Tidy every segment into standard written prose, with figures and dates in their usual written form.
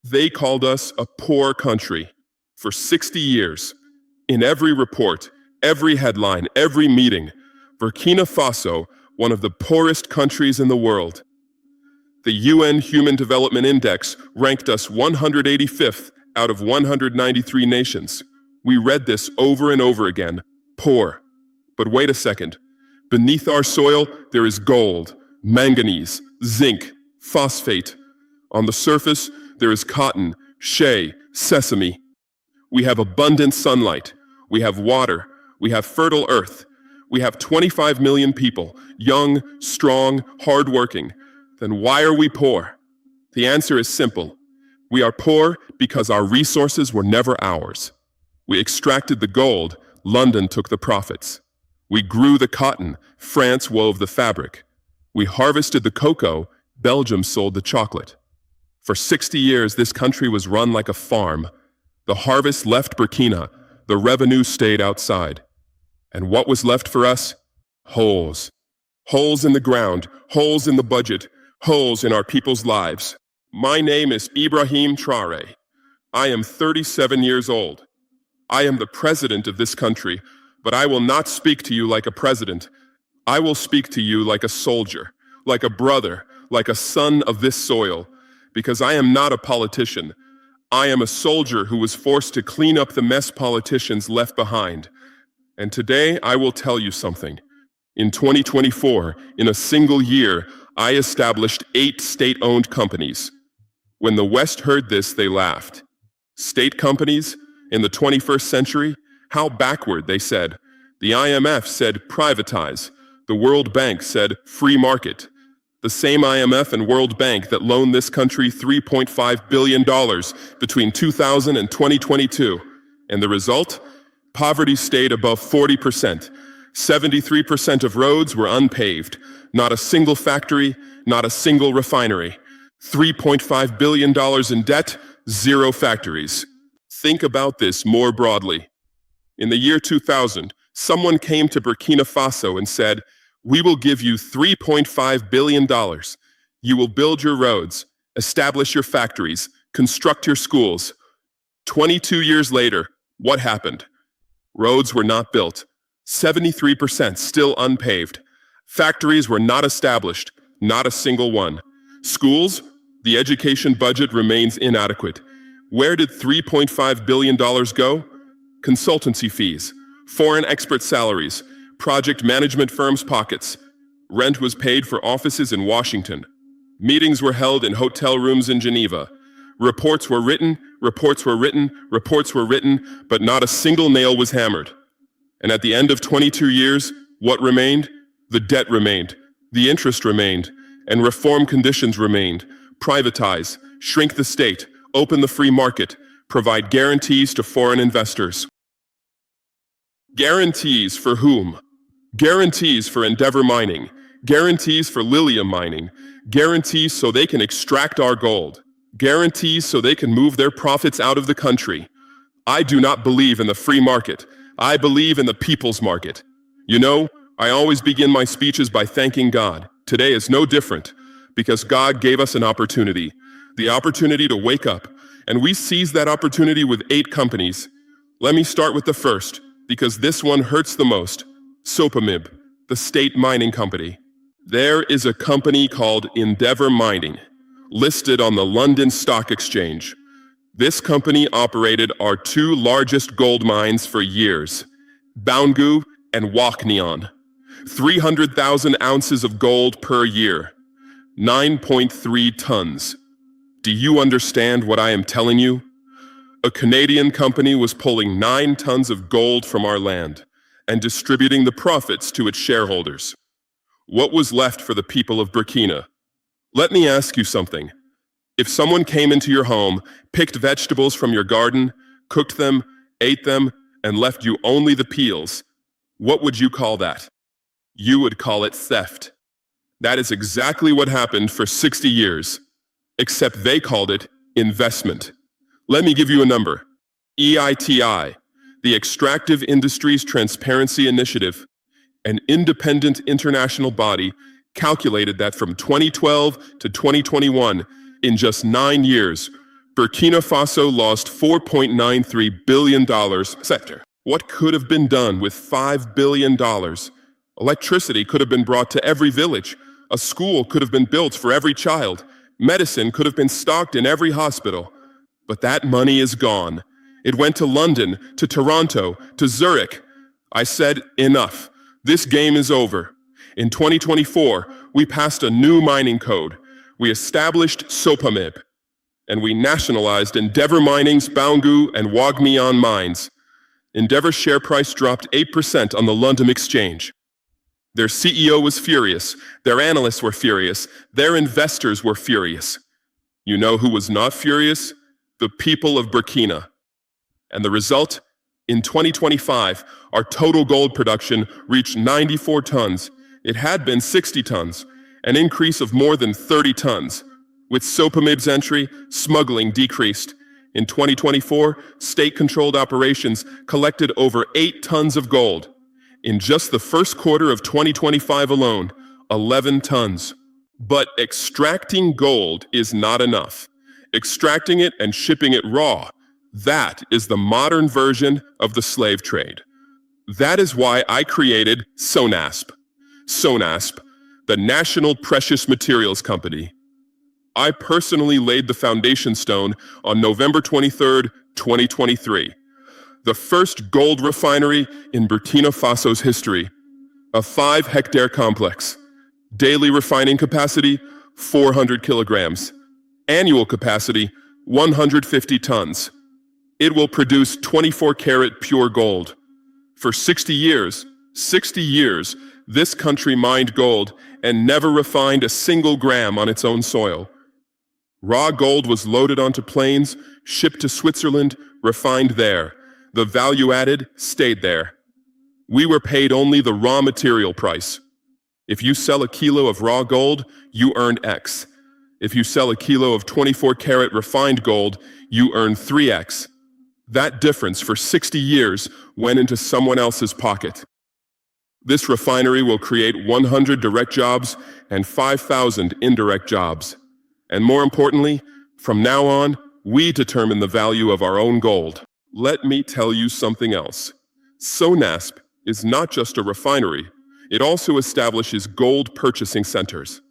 They called us a poor country for 60 years. In every report, every headline, every meeting, Burkina Faso, one of the poorest countries in the world. The UN Human Development Index ranked us 185th out of 193 nations. We read this over and over again. Poor. But wait a second. Beneath our soil, there is gold, manganese, zinc, phosphate. On the surface, there is cotton, shea, sesame. We have abundant sunlight. We have water. We have fertile earth. We have 25 million people, young, strong, hardworking. Then why are we poor? The answer is simple. We are poor because our resources were never ours. We extracted the gold, London took the profits. We grew the cotton, France wove the fabric. We harvested the cocoa, Belgium sold the chocolate. For 60 years, this country was run like a farm. The harvest left Burkina, the revenue stayed outside. And what was left for us? Holes. Holes in the ground, holes in the budget, holes in our people's lives. My name is Ibrahim Traore. I am 37 years old. I am the president of this country, but I will not speak to you like a president. I will speak to you like a soldier, like a brother, like a son of this soil, because I am not a politician. I am a soldier who was forced to clean up the mess politicians left behind. And today I will tell you something. In 2024, in a single year, I established 8 state-owned companies. When the West heard this, they laughed. State companies? In the 21st century? How backward, they said. The IMF said privatize. The World Bank said free market. The same IMF and World Bank that loaned this country $3.5 billion between 2000 and 2022. And the result? Poverty stayed above 40%. 73% of roads were unpaved. Not a single factory, not a single refinery. $3.5 billion in debt, 0 factories. Think about this more broadly. In the year 2000, someone came to Burkina Faso and said, "We will give you $3.5 billion. You will build your roads, establish your factories, construct your schools." 22 years later, what happened? Roads were not built. 73% still unpaved. Factories were not established, not a single one. Schools? The education budget remains inadequate. Where did $3.5 billion go? Consultancy fees, foreign expert salaries, project management firms' pockets. Rent was paid for offices in Washington. Meetings were held in hotel rooms in Geneva. Reports were written, but not a single nail was hammered. And at the end of 22 years, what remained? The debt remained, the interest remained, and reform conditions remained. Privatize, shrink the state, open the free market, provide guarantees to foreign investors. Guarantees for whom? Guarantees for Endeavor Mining, guarantees for Lilium Mining, guarantees so they can extract our gold, guarantees so they can move their profits out of the country. I do not believe in the free market. I believe in the people's market. You know, I always begin my speeches by thanking God. Today is no different, because God gave us an opportunity, the opportunity to wake up, and we seized that opportunity with 8 companies. Let me start with the first, because this one hurts the most. SOPAMIB, the state mining company. There is a company called Endeavor Mining, listed on the London Stock Exchange. This company operated our 2 largest gold mines for years, Boungou and Waknion. 300,000 ounces of gold per year, 9.3 tons. Do you understand what I am telling you? A Canadian company was pulling 9 tons of gold from our land and distributing the profits to its shareholders. What was left for the people of Burkina? Let me ask you something. If someone came into your home, picked vegetables from your garden, cooked them, ate them, and left you only the peels, what would you call that? You would call it theft. That is exactly what happened for 60 years, except they called it investment. Let me give you a number. EITI, the Extractive Industries Transparency Initiative, an independent international body, calculated that from 2012 to 2021, in just 9 years, Burkina Faso lost $4.93 billion sector. What could have been done with $5 billion? Electricity could have been brought to every village. A school could have been built for every child. Medicine could have been stocked in every hospital. But that money is gone. It went to London, to Toronto, to Zurich. I said, enough. This game is over. In 2024, we passed a new mining code. We established SOPAMIB. And we nationalized Endeavour Mining's Bangu and Wagmian mines. Endeavour's share price dropped 8% on the London Exchange. Their CEO was furious. Their analysts were furious. Their investors were furious. You know who was not furious? The people of Burkina. And the result? In 2025, our total gold production reached 94 tons. It had been 60 tons, an increase of more than 30 tons. With SOPAMIB's entry, smuggling decreased. In 2024, state-controlled operations collected over 8 tons of gold. In just the first quarter of 2025 alone, 11 tons. But extracting gold is not enough. Extracting it and shipping it raw, that is the modern version of the slave trade. That is why I created SONASP. SONASP, the National Precious Materials Company. I personally laid the foundation stone on November 23, 2023. The first gold refinery in Burkina Faso's history. A 5-hectare complex. Daily refining capacity, 400 kilograms. Annual capacity, 150 tons. It will produce 24-karat pure gold. For 60 years, this country mined gold and never refined a single gram on its own soil. Raw gold was loaded onto planes, shipped to Switzerland, refined there. The value added stayed there. We were paid only the raw material price. If you sell a kilo of raw gold, you earn X. If you sell a kilo of 24-karat refined gold, you earn 3X. That difference for 60 years went into someone else's pocket. This refinery will create 100 direct jobs and 5,000 indirect jobs. And more importantly, from now on, we determine the value of our own gold. Let me tell you something else. SONASP is not just a refinery. It also establishes gold purchasing centers.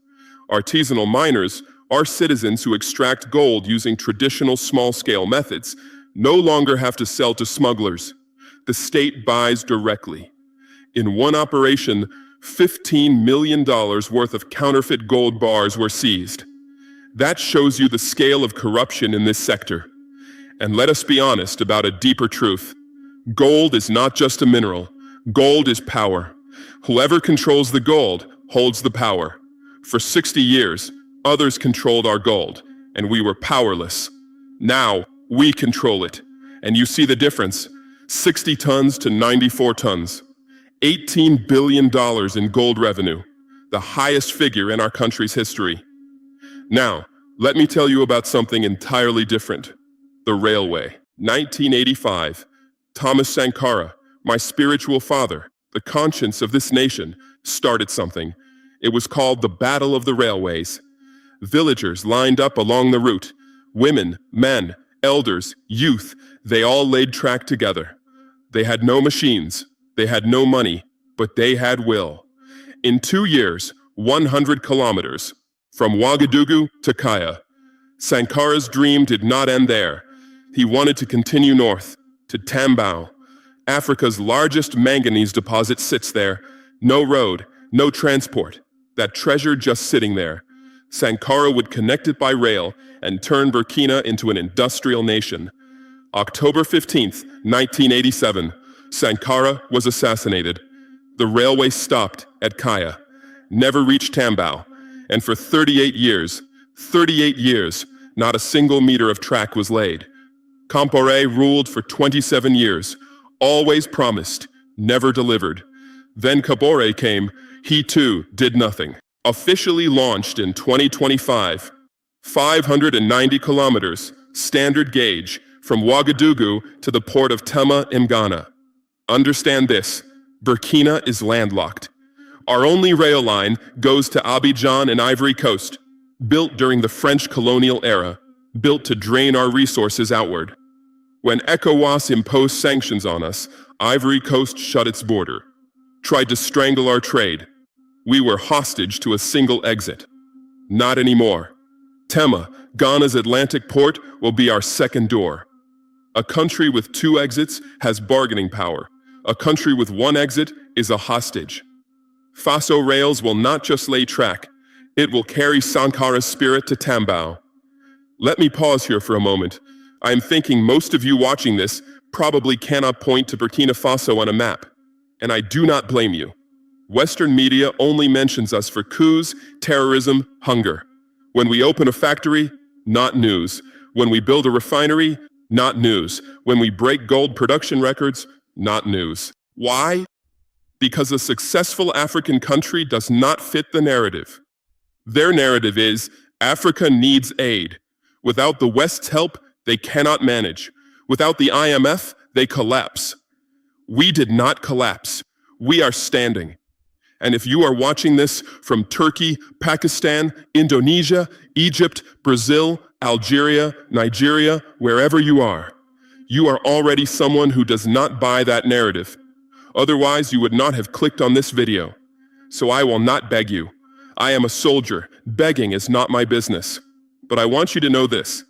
Artisanal miners are citizens who extract gold using traditional small-scale methods, no longer have to sell to smugglers. The state buys directly. In one operation, $15 million worth of counterfeit gold bars were seized. That shows you the scale of corruption in this sector. And let us be honest about a deeper truth. Gold is not just a mineral. Gold is power. Whoever controls the gold holds the power. For 60 years, others controlled our gold, and we were powerless. Now, we control it. And you see the difference. 60 tons to 94 tons. $18 billion in gold revenue, the highest figure in our country's history. Now, let me tell you about something entirely different. The railway. 1985. Thomas Sankara, my spiritual father, the conscience of this nation, started something. It was called the Battle of the Railways. Villagers lined up along the route. Women, men, elders, youth, they all laid track together. They had no machines, they had no money, but they had will. In 2 years, 100 kilometers, from Ouagadougou to Kaya. Sankara's dream did not end there. He wanted to continue north, to Tambao. Africa's largest manganese deposit sits there. No road, no transport. That treasure just sitting there. Sankara would connect it by rail and turn Burkina into an industrial nation. October 15th, 1987, Sankara was assassinated. The railway stopped at Kaya, never reached Tambao, and for 38 years, not a single meter of track was laid. Traore ruled for 27 years, always promised, never delivered. Then Traore came, he too did nothing. Officially launched in 2025, 590 kilometers, standard gauge, from Ouagadougou to the port of Tema in Ghana. Understand this, Burkina is landlocked. Our only rail line goes to Abidjan and Ivory Coast, built during the French colonial era. built to drain our resources outward. When ECOWAS imposed sanctions on us, Ivory Coast shut its border, tried to strangle our trade. We were hostage to a single exit. Not anymore. Tema, Ghana's Atlantic port, will be our second door. A country with two exits has bargaining power. A country with one exit is a hostage. Faso Rails will not just lay track, it will carry Sankara's spirit to Tambao. Let me pause here for a moment. I am thinking most of you watching this probably cannot point to Burkina Faso on a map, and I do not blame you. Western media only mentions us for coups, terrorism, hunger. When we open a factory, not news. When we build a refinery, not news. When we break gold production records, not news. Why? Because a successful African country does not fit the narrative. Their narrative is, Africa needs aid. Without the West's help, they cannot manage. Without the IMF, they collapse. We did not collapse. We are standing. And if you are watching this from Turkey, Pakistan, Indonesia, Egypt, Brazil, Algeria, Nigeria, wherever you are already someone who does not buy that narrative. Otherwise, you would not have clicked on this video. So I will not beg you. I am a soldier. Begging is not my business. But I want you to know this.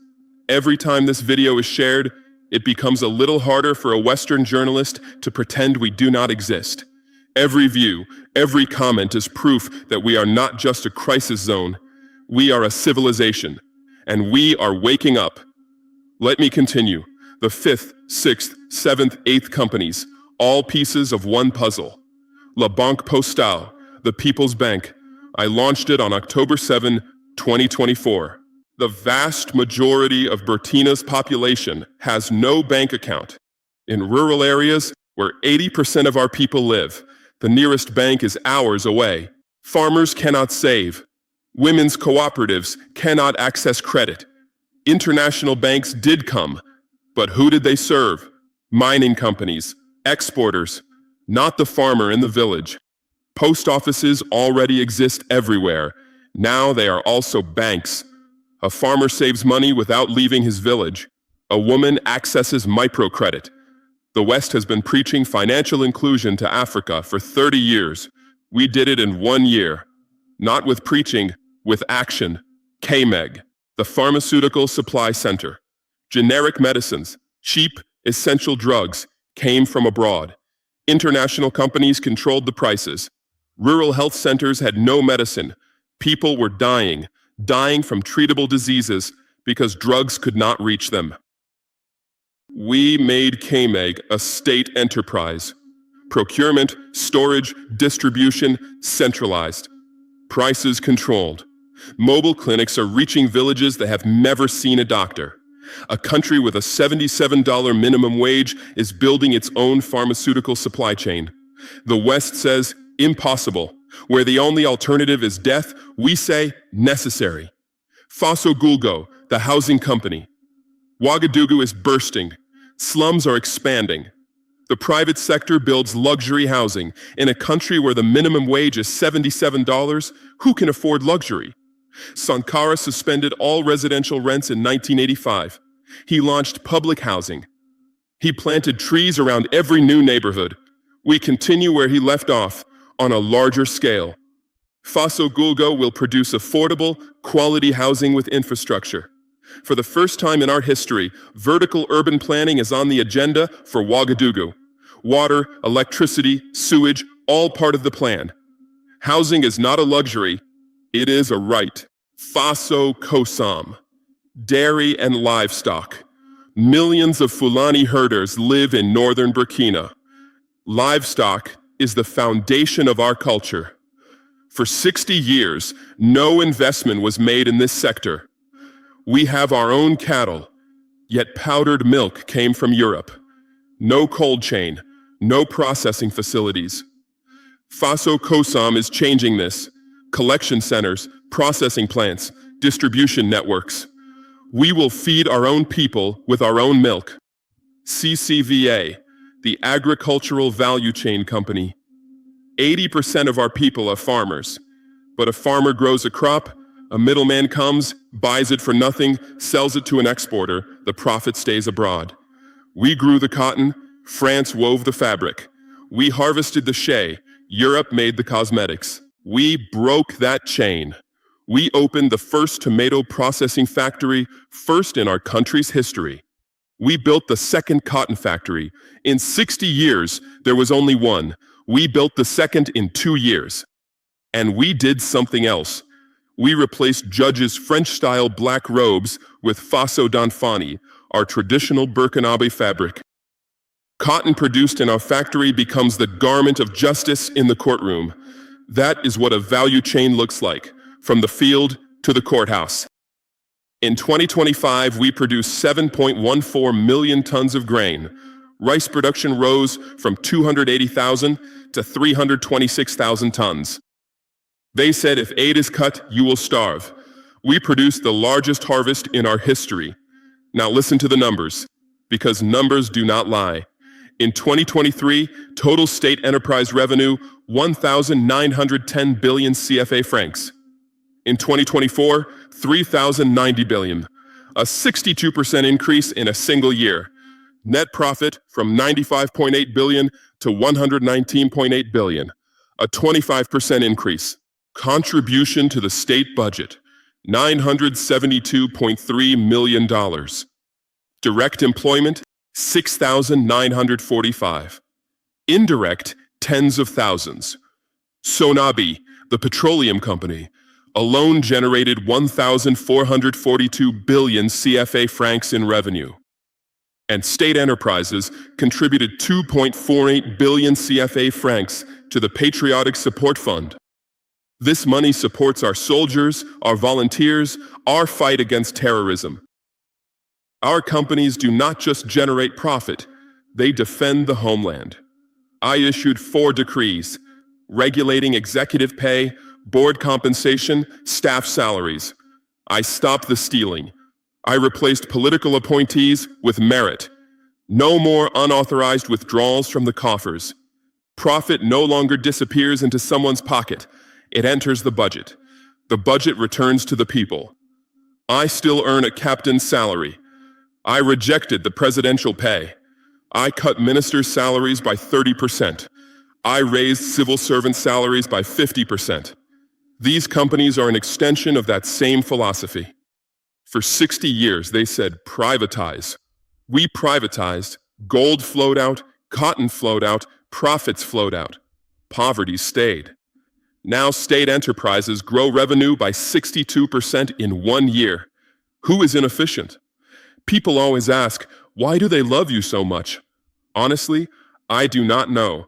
Every time this video is shared, it becomes a little harder for a Western journalist to pretend we do not exist. Every view, every comment is proof that we are not just a crisis zone. We are a civilization, and we are waking up. Let me continue. The 5th, 6th, 7th, 8th companies, all pieces of one puzzle. La Banque Postale, the People's Bank. I launched it on October 7, 2024. The vast majority of Burkina's population has no bank account. In rural areas where 80% of our people live, the nearest bank is hours away. Farmers cannot save. Women's cooperatives cannot access credit. International banks did come, but who did they serve? Mining companies, exporters, not the farmer in the village. Post offices already exist everywhere. Now they are also banks. A farmer saves money without leaving his village. A woman accesses microcredit. The West has been preaching financial inclusion to Africa for 30 years. We did it in 1 year. Not with preaching, with action. CAMEG, the Pharmaceutical Supply Center. Generic medicines, cheap, essential drugs, came from abroad. International companies controlled the prices. Rural health centers had no medicine. People were dying from treatable diseases because drugs could not reach them. We made CAMEG a state enterprise. Procurement, storage, distribution, centralized. Prices controlled. Mobile clinics are reaching villages that have never seen a doctor. A country with a $77 minimum wage is building its own pharmaceutical supply chain. The West says, impossible. Where the only alternative is death, we say, necessary. Faso Guulgo, the housing company. Ouagadougou is bursting. Slums are expanding. The private sector builds luxury housing. In a country where the minimum wage is $77, who can afford luxury? Sankara suspended all residential rents in 1985. He launched public housing. He planted trees around every new neighborhood. We continue where he left off, on a larger scale. Faso Guulgo will produce affordable, quality housing with infrastructure. For the first time in our history, vertical urban planning is on the agenda for Ouagadougou. Water, electricity, sewage, all part of the plan. Housing is not a luxury, it is a right. Faso Kosam, dairy and livestock. Millions of Fulani herders live in northern Burkina. Livestock is the foundation of our culture. For 60 years, no investment was made in this sector. We have our own cattle, yet powdered milk came from Europe. No cold chain, no processing facilities. Faso Kosam is changing this. Collection centers, processing plants, distribution networks. We will feed our own people with our own milk. CCVA, the Agricultural Value Chain Company. 80% of our people are farmers, but a farmer grows a crop, A middleman comes, buys it for nothing, sells it to an exporter, the profit stays abroad. We grew the cotton, France wove the fabric. We harvested the shea, Europe made the cosmetics. We broke that chain. We opened the first tomato processing factory, first in our country's history. We built the second cotton factory. In 60 years, there was only one. We built the second in 2 years. And we did something else. We replaced judges' French-style black robes with Faso d'Anfani, our traditional Burkinabe fabric. Cotton produced in our factory becomes the garment of justice in the courtroom. That is what a value chain looks like, from the field to the courthouse. In 2025, we produced 7.14 million tons of grain. Rice production rose from 280,000 to 326,000 tons. They said if aid is cut, you will starve. We produced the largest harvest in our history. Now listen to the numbers, because numbers do not lie. In 2023, total state enterprise revenue, 1,910 billion CFA francs. In 2024, 3,090 billion, a 62% increase in a single year. Net profit from 95.8 billion to 119.8 billion, a 25% increase. Contribution to the state budget, $972.3 million. Direct employment, 6,945. Indirect, tens of thousands. SONASP, the petroleum company, alone generated 1,442 billion CFA francs in revenue. And state enterprises contributed 2.48 billion CFA francs to the Patriotic Support Fund. This money supports our soldiers, our volunteers, our fight against terrorism. Our companies do not just generate profit, they defend the homeland. I issued 4 decrees, regulating executive pay, board compensation, staff salaries. I stopped the stealing. I replaced political appointees with merit. No more unauthorized withdrawals from the coffers. Profit no longer disappears into someone's pocket. It enters the budget. The budget returns to the people. I still earn a captain's salary. I rejected the presidential pay. I cut ministers' salaries by 30%. I raised civil servant salaries by 50%. These companies are an extension of that same philosophy. For 60 years, they said, privatize. We privatized. Gold flowed out, cotton flowed out, profits flowed out. Poverty stayed. Now state enterprises grow revenue by 62% in 1 year. Who is inefficient? People always ask, why do they love you so much? Honestly, I do not know.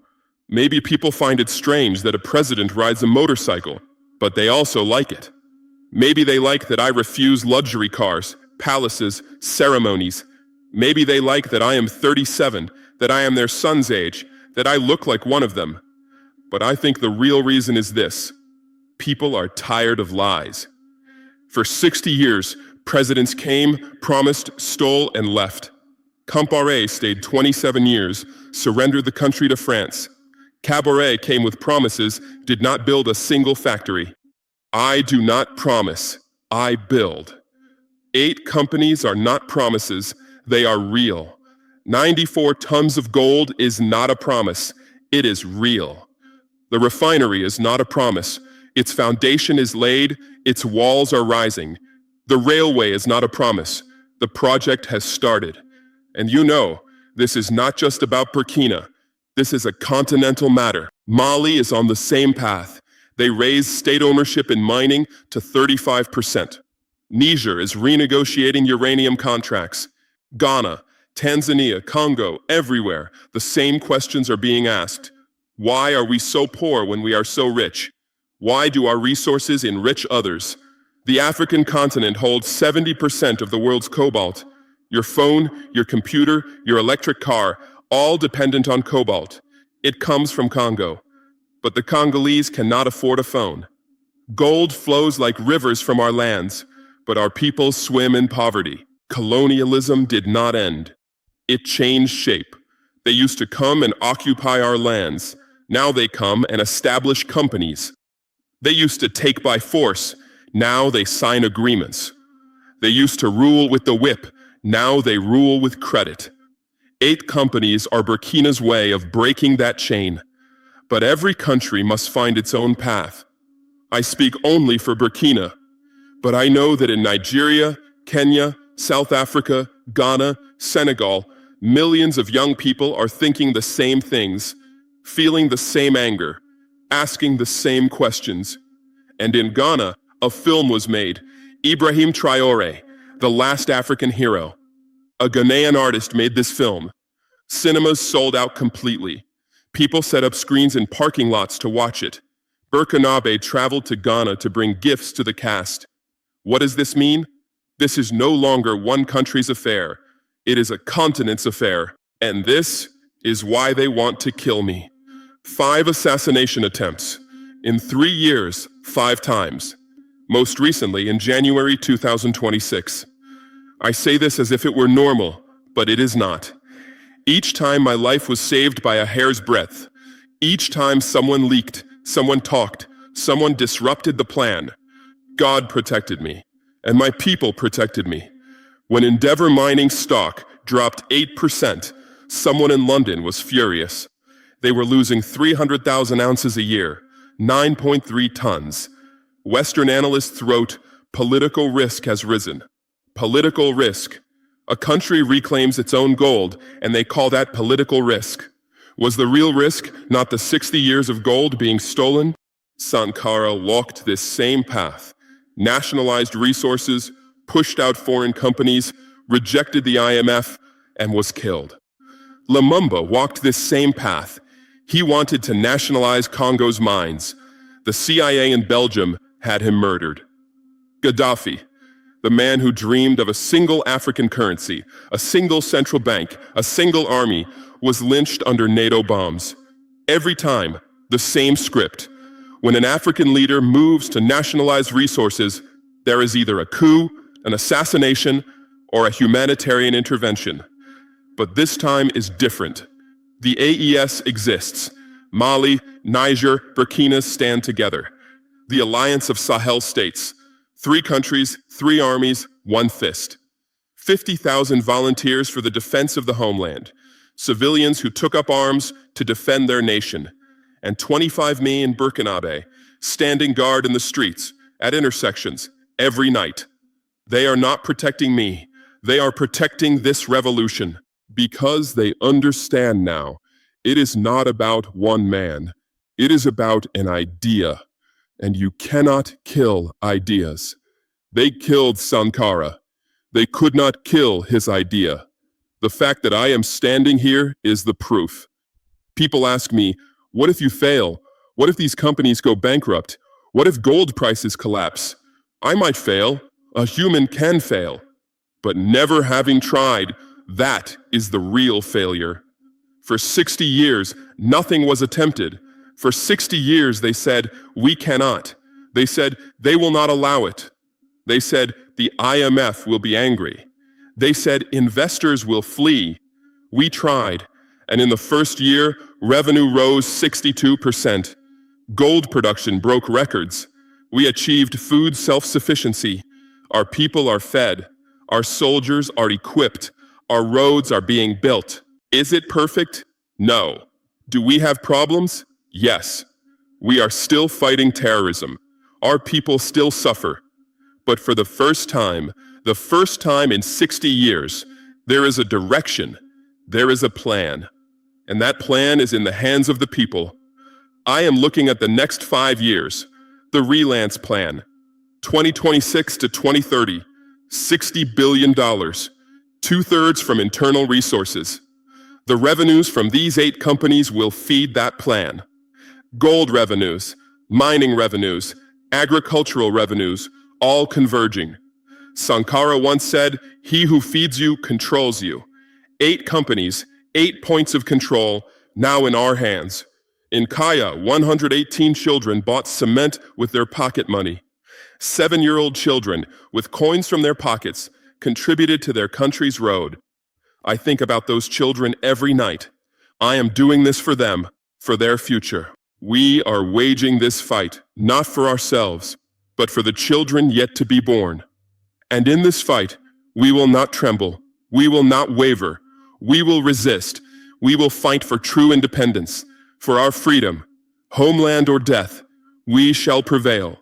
Maybe people find it strange that a president rides a motorcycle, but they also like it. Maybe they like that I refuse luxury cars, palaces, ceremonies. Maybe they like that I am 37, that I am their son's age, that I look like one of them. But I think the real reason is this. People are tired of lies. For 60 years, presidents came, promised, stole, and left. Compaoré stayed 27 years, surrendered the country to France. Caboret came with promises, did not build a single factory. I do not promise, I build. 8 companies are not promises, they are real. 94 tons of gold is not a promise, it is real. The refinery is not a promise, its foundation is laid, its walls are rising. The railway is not a promise, the project has started. And you know, this is not just about Burkina, this is a continental matter. Mali is on the same path. They raised state ownership in mining to 35%. Niger is renegotiating uranium contracts. Ghana, Tanzania, Congo, everywhere, the same questions are being asked. Why are we so poor when we are so rich? Why do our resources enrich others? The African continent holds 70% of the world's cobalt. Your phone, your computer, your electric car, all dependent on cobalt. It comes from Congo. But the Congolese cannot afford a phone. Gold flows like rivers from our lands, but our people swim in poverty. Colonialism did not end. It changed shape. They used to come and occupy our lands. Now they come and establish companies. They used to take by force. Now they sign agreements. They used to rule with the whip. Now they rule with credit. 8 companies are Burkina's way of breaking that chain. But every country must find its own path. I speak only for Burkina, but I know that in Nigeria, Kenya, South Africa, Ghana, Senegal, millions of young people are thinking the same things, feeling the same anger, asking the same questions. And in Ghana, a film was made, Ibrahim Traore, the last African hero. A Ghanaian artist made this film. Cinemas sold out completely. People set up screens in parking lots to watch it. Burkina traveled to Ghana to bring gifts to the cast. What does this mean? This is no longer one country's affair. It is a continent's affair. And this is why they want to kill me. 5 assassination attempts. In 3 years, 5 times. Most recently in January 2026. I say this as if it were normal, but it is not. Each time my life was saved by a hair's breadth. Each time someone leaked, someone talked, someone disrupted the plan. God protected me, and my people protected me. When Endeavour Mining stock dropped 8%, someone in London was furious. They were losing 300,000 ounces a year, 9.3 tons. Western analysts wrote, political risk has risen. Political risk. A country reclaims its own gold, and they call that political risk. Was the real risk not the 60 years of gold being stolen? Sankara walked this same path, nationalized resources, pushed out foreign companies, rejected the IMF, and was killed. Lumumba walked this same path. He wanted to nationalize Congo's mines. The CIA in Belgium had him murdered. Gaddafi, the man who dreamed of a single African currency, a single central bank, a single army, was lynched under NATO bombs. Every time, the same script. When an African leader moves to nationalize resources, there is either a coup, an assassination, or a humanitarian intervention. But this time is different. The AES exists. Mali, Niger, Burkina stand together. The alliance of Sahel states. 3 countries, 3 armies, 1 fist. 50,000 volunteers for the defense of the homeland. Civilians who took up arms to defend their nation. And 25 me in Burkina, standing guard in the streets, at intersections, every night. They are not protecting me. They are protecting this revolution. Because they understand now, it is not about one man. It is about an idea. And you cannot kill ideas. They killed Sankara. They could not kill his idea. The fact that I am standing here is the proof. People ask me, what if you fail? What if these companies go bankrupt? What if gold prices collapse? I might fail. A human can fail. But never having tried, that is the real failure. For 60 years, nothing was attempted. For 60 years, they said, we cannot. They said, they will not allow it. They said, the IMF will be angry. They said, investors will flee. We tried, and in the first year, revenue rose 62%. Gold production broke records. We achieved food self-sufficiency. Our people are fed. Our soldiers are equipped. Our roads are being built. Is it perfect? No. Do we have problems? Yes, we are still fighting terrorism. Our people still suffer. But for the first time in 60 years, there is a direction, there is a plan. And that plan is in the hands of the people. I am looking at the next 5 years, the Relance Plan, 2026 to 2030, $60 billion, 2/3 from internal resources. The revenues from these 8 companies will feed that plan. Gold revenues, mining revenues, agricultural revenues, all converging. Sankara once said, he who feeds you controls you. 8 companies, 8 points of control, now in our hands. In Kaya, 118 children bought cement with their pocket money. 7-year-old children, with coins from their pockets, contributed to their country's road. I think about those children every night. I am doing this for them, for their future. We are waging this fight, not for ourselves, but for the children yet to be born. And in this fight, we will not tremble, we will not waver, we will resist, we will fight for true independence, for our freedom, homeland or death, we shall prevail.